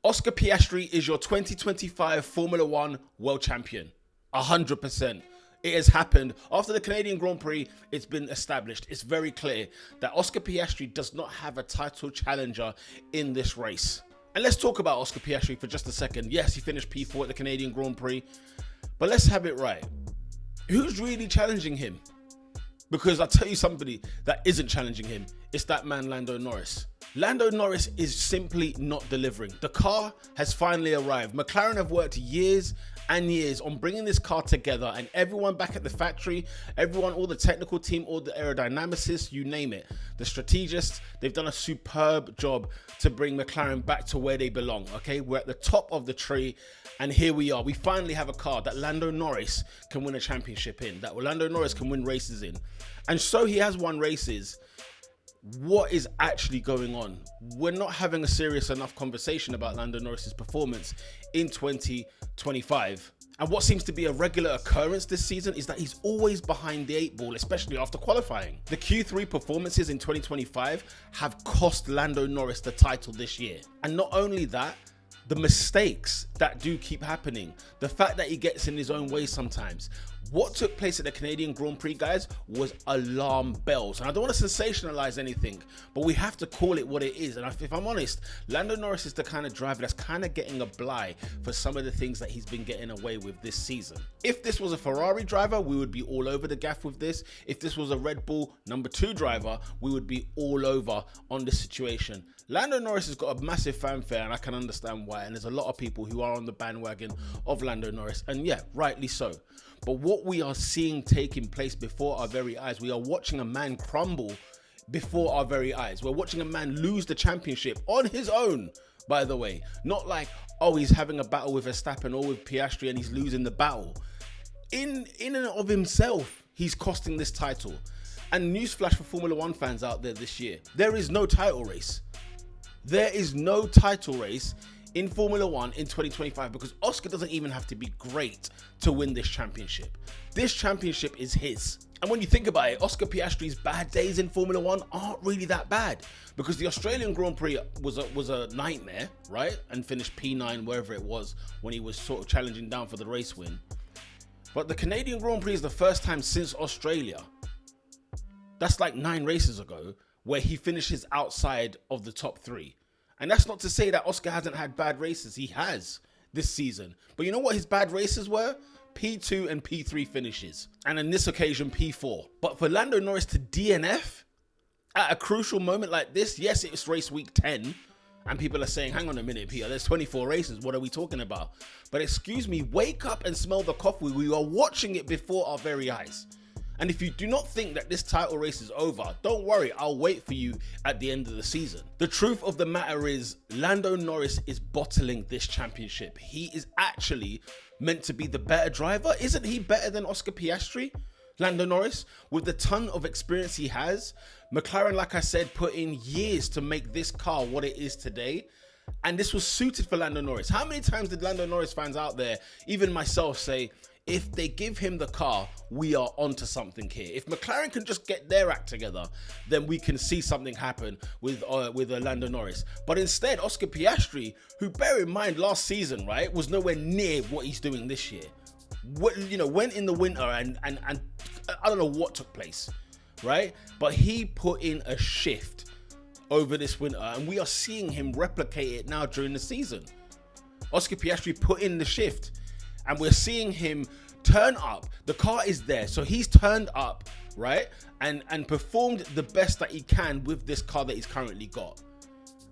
Oscar Piastri is your 2025 Formula One World Champion. 100%. It has happened. After the Canadian Grand Prix, it's been established. It's very clear that Oscar Piastri does not have a title challenger in this race. And let's talk about Oscar Piastri for just a second. Yes, he finished P4 at the Canadian Grand Prix, but let's have it right. Who's really challenging him? Because I'll tell you somebody that isn't challenging him. It's that man, Lando Norris. Lando Norris is simply not delivering. The car has finally arrived. McLaren have worked years and years on bringing this car together, and everyone back at the factory, everyone, all the technical team, all the aerodynamicists, you name it, the strategists, they've done a superb job to bring McLaren back to where they belong, okay? We're at the top of the tree, and here we are. We finally have a car that Lando Norris can win a championship in, that Lando Norris can win races in. And so he has won races. What is actually going on? We're not having a serious enough conversation about Lando Norris's performance in 2025. And what seems to be a regular occurrence this season is that he's always behind the 8 ball, especially after qualifying. The Q3 performances in 2025 have cost Lando Norris the title this year. And not only that, the mistakes that do keep happening, the fact that he gets in his own way sometimes. What took place at the Canadian Grand Prix, guys, was alarm bells. And I don't want to sensationalize anything, but we have to call it what it is. And if I'm honest, Lando Norris is the kind of driver that's kind of getting a bly for some of the things that he's been getting away with this season. If this was a Ferrari driver, we would be all over the gaff with this. If this was a Red Bull number 2 driver, we would be all over on this situation. Lando Norris has got a massive fanfare, and I can understand why. And there's a lot of people who are on the bandwagon of Lando Norris, and yeah, rightly so. But what we are seeing taking place before our very eyes, we are watching a man crumble before our very eyes. We're watching a man lose the championship on his own, by the way. Not like, oh, he's having a battle with Verstappen or with Piastri and he's losing the battle. In and of himself, he's costing this title. And newsflash for Formula One fans out there this year, there is no title race. There is no title race in Formula One in 2025 because Oscar doesn't even have to be great to win this championship. This championship is his. And when you think about it, Oscar Piastri's bad days in Formula One aren't really that bad because the Australian Grand Prix was a nightmare, right? And finished P9, wherever it was, when he was sort of challenging down for the race win. But the Canadian Grand Prix is the first time since Australia, that's like 9 races ago, where he finishes outside of the top 3. And that's not to say that Oscar hasn't had bad races. He has this season. But you know what his bad races were? P2 and P3 finishes. And on this occasion, P4. But for Lando Norris to DNF at a crucial moment like this, yes, it's race week 10. And people are saying, hang on a minute, Peter, there's 24 races. What are we talking about? But excuse me, wake up and smell the coffee. We are watching it before our very eyes. And if you do not think that this title race is over, don't worry, I'll wait for you at the end of the season. The truth of the matter is, Lando Norris is bottling this championship. He is actually meant to be the better driver. Isn't he better than Oscar Piastri? Lando Norris, with the ton of experience he has, McLaren, like I said, put in years to make this car what it is today. And this was suited for Lando Norris. How many times did Lando Norris fans out there, even myself, say, if they give him the car, we are onto something here. If McLaren can just get their act together, then we can see something happen with Lando Norris. But instead, Oscar Piastri, who, bear in mind, last season, right, was nowhere near what he's doing this year. Went in the winter and I don't know what took place, right? But he put in a shift over this winter, and we are seeing him replicate it now during the season. Oscar Piastri put in the shift. And we're seeing him turn up. The car is there. So he's turned up, right? And performed the best that he can with this car that he's currently got.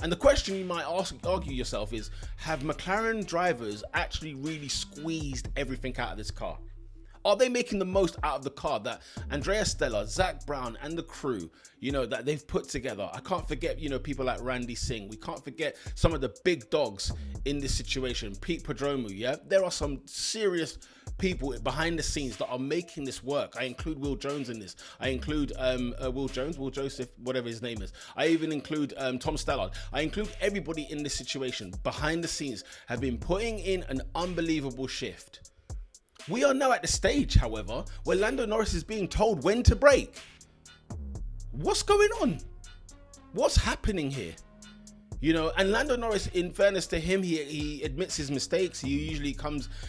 And the question you might argue yourself is, have McLaren drivers actually really squeezed everything out of this car? Are they making the most out of the car that Andrea Stella, Zach Brown, and the crew, that they've put together? I can't forget, people like Randy Singh. We can't forget some of the big dogs in this situation. Pete Prodromou, yeah? There are some serious people behind the scenes that are making this work. I include Will Jones in this. I include Will Joseph, whatever his name is. I even include Tom Stallard. I include everybody in this situation. Behind the scenes have been putting in an unbelievable shift. We are now at the stage, however, where Lando Norris is being told when to brake. What's going on? What's happening here? And Lando Norris, in fairness to him, he admits his mistakes. He usually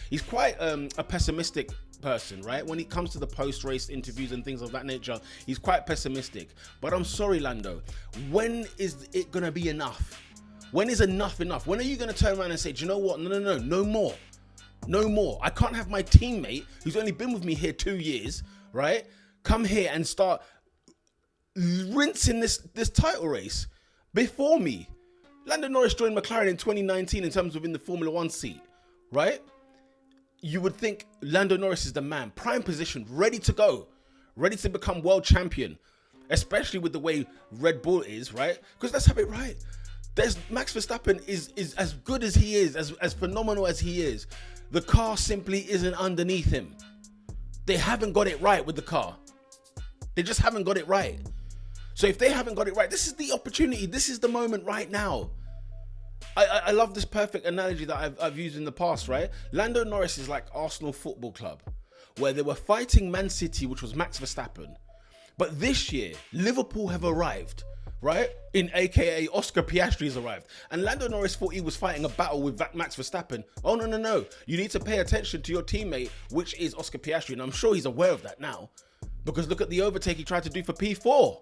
he's quite a pessimistic person, right? When it comes to the post-race interviews and things of that nature, he's quite pessimistic. But I'm sorry, Lando, when is it going to be enough? When is enough enough? When are you going to turn around and say, do you know what? No more. No more. I can't have my teammate, who's only been with me here 2 years, right, come here and start rinsing this title race before me. Lando Norris joined McLaren in 2019 in terms of in the Formula One seat, right? You would think Lando Norris is the man, prime position, ready to go, ready to become world champion, especially with the way Red Bull is, right? Because let's have it right. Max Verstappen is as good as he is, as phenomenal as he is. The car simply isn't underneath him. They haven't got it right with the car. They just haven't got it right. So if they haven't got it right, this is the opportunity. This is the moment right now. I love this perfect analogy that I've used in the past, right? Lando Norris is like Arsenal Football Club, where they were fighting Man City, which was Max Verstappen. But this year, Liverpool have arrived, right? In AKA Oscar Piastri has arrived. And Lando Norris thought he was fighting a battle with Max Verstappen. Oh, no. You need to pay attention to your teammate, which is Oscar Piastri. And I'm sure he's aware of that now. Because look at the overtake he tried to do for P4.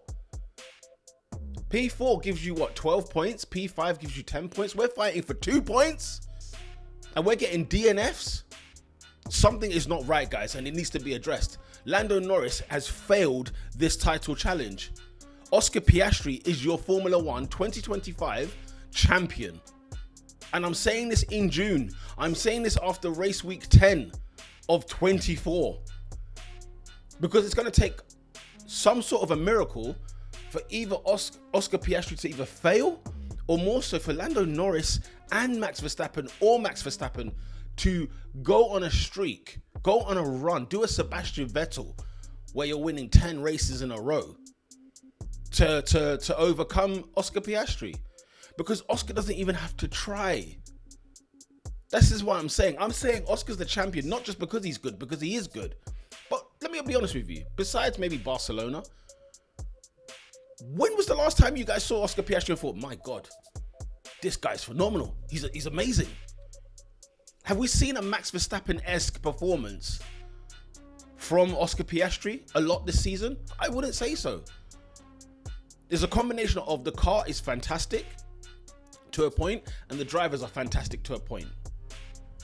P4 gives you what, 12 points? P5 gives you 10 points. We're fighting for 2 points and we're getting DNFs. Something is not right, guys, and it needs to be addressed. Lando Norris has failed this title challenge. Oscar Piastri is your Formula One 2025 champion. And I'm saying this in June. I'm saying this after race week 10 of 24. Because it's going to take some sort of a miracle for either Oscar Piastri to either fail, or more so for Lando Norris and Max Verstappen to go on a streak, go on a run, do a Sebastian Vettel where you're winning 10 races in a row to overcome Oscar Piastri. Because Oscar doesn't even have to try. This is what I'm saying. I'm saying Oscar's the champion, not just because he's good, because he is good. But let me be honest with you. Besides maybe Barcelona, when was the last time you guys saw Oscar Piastri and thought, my God, this guy's phenomenal. He's amazing. Have we seen a Max Verstappen-esque performance from Oscar Piastri a lot this season? I wouldn't say so. There's a combination of the car is fantastic to a point and the drivers are fantastic to a point.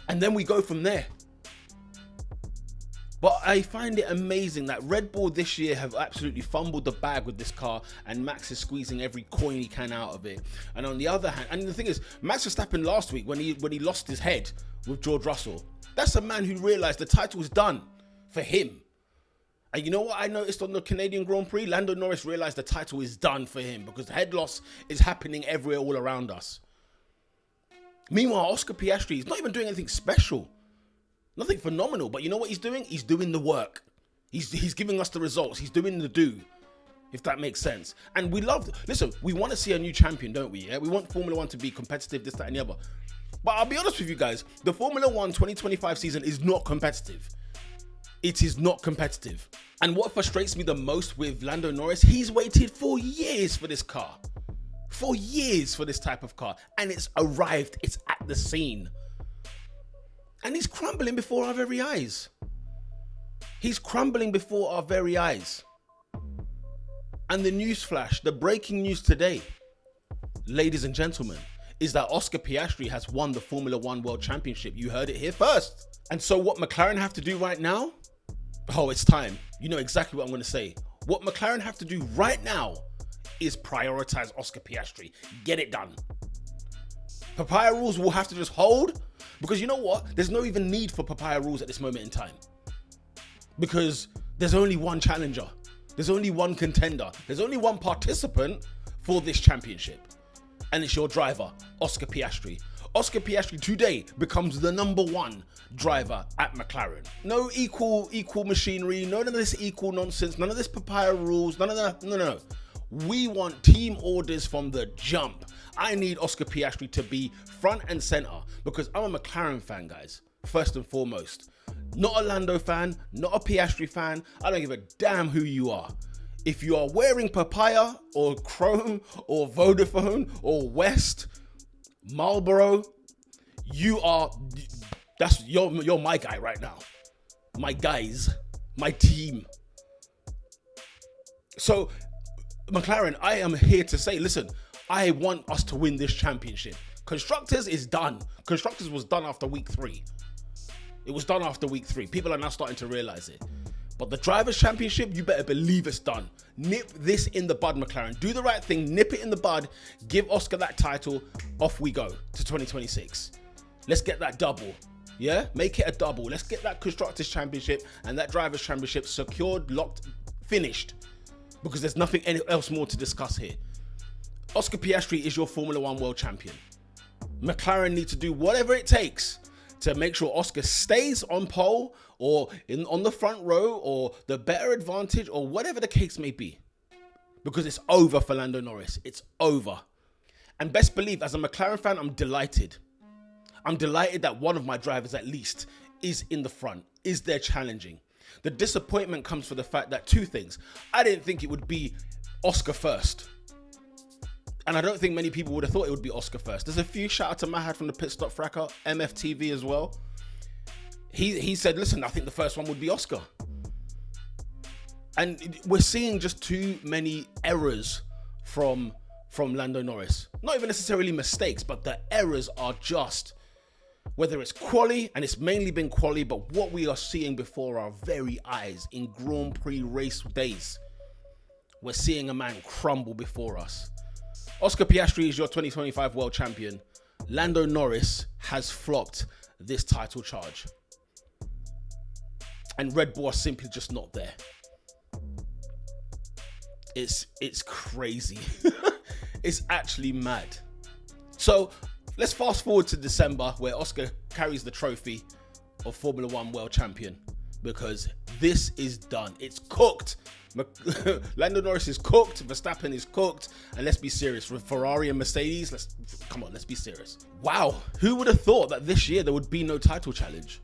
And then we go from there. But I find it amazing that Red Bull this year have absolutely fumbled the bag with this car, and Max is squeezing every coin he can out of it. And on the other hand, and the thing is, Max Verstappen last week when he lost his head with George Russell, that's a man who realised the title was done for him. And you know what I noticed on the Canadian Grand Prix? Lando Norris realised the title is done for him because the head loss is happening everywhere all around us. Meanwhile, Oscar Piastri is not even doing anything special. Nothing phenomenal, but you know what he's doing? He's doing the work. He's giving us the results. He's doing the do, if that makes sense. And we want to see a new champion, don't we? Yeah, we want Formula One to be competitive, this, that, and the other. But I'll be honest with you guys, the Formula One 2025 season is not competitive. It is not competitive. And what frustrates me the most with Lando Norris, he's waited for years for this car. 4 years for this type of car. And it's arrived. It's at the scene. And he's crumbling before our very eyes. He's crumbling before our very eyes. And the news flash, the breaking news today, ladies and gentlemen, is that Oscar Piastri has won the Formula One World Championship. You heard it here first. And so what McLaren have to do right now? Oh, it's time. You know exactly what I'm going to say. What McLaren have to do right now is prioritize Oscar Piastri. Get it done. Papaya rules will have to just hold, because you know what? There's no even need for papaya rules at this moment in time. Because there's only one challenger. There's only one contender. There's only one participant for this championship. And it's your driver, Oscar Piastri. Oscar Piastri today becomes the #1 driver at McLaren. No equal machinery, none of this equal nonsense, none of this papaya rules, none of that. No. We want team orders from the jump. I need Oscar Piastri to be front and center because I'm a McLaren fan, guys, first and foremost. Not a Lando fan, not a Piastri fan. I don't give a damn who you are. If you are wearing papaya or Chrome or Vodafone or West Marlboro, you're my guy right now. My guys, my team. So, McLaren, I am here to say, listen, I want us to win this championship. Constructors is done. Constructors was done after week 3. It was done after week 3. People are now starting to realize it. But the Drivers' Championship, you better believe it's done. Nip this in the bud, McLaren. Do the right thing. Nip it in the bud. Give Oscar that title. Off we go to 2026. Let's get that double. Yeah? Make it a double. Let's get that Constructors' Championship and that Drivers' Championship secured, locked, finished. Because there's nothing else more to discuss here. Oscar Piastri is your Formula 1 world champion. McLaren need to do whatever it takes to make sure Oscar stays on pole or on the front row or the better advantage or whatever the case may be. Because it's over for Lando Norris. It's over. And best believe, as a McLaren fan, I'm delighted. I'm delighted that one of my drivers at least is in the front, is there challenging. The disappointment comes for the fact that 2 things. I didn't think it would be Oscar first. And I don't think many people would have thought it would be Oscar first. There's a few shout out to Mahad from the Pit Stop Fracker, MFTV as well. He said, listen, I think the first one would be Oscar. And we're seeing just too many errors from Lando Norris. Not even necessarily mistakes, but the errors are just, whether it's quali, and it's mainly been quali, but what we are seeing before our very eyes in Grand Prix race days. We're seeing a man crumble before us. Oscar Piastri is your 2025 world champion. Lando Norris has flopped this title charge. And Red Bull are simply just not there. It's crazy. It's actually mad. So let's fast forward to December, where Oscar carries the trophy of Formula 1 world champion, because this is done. It's cooked. Lando Norris is cooked. Verstappen is cooked. And let's be serious. With Ferrari and Mercedes, let's be serious. Wow. Who would have thought that this year there would be no title challenge?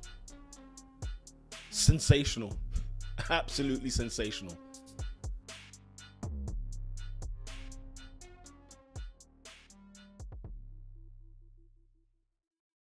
Sensational. Absolutely sensational.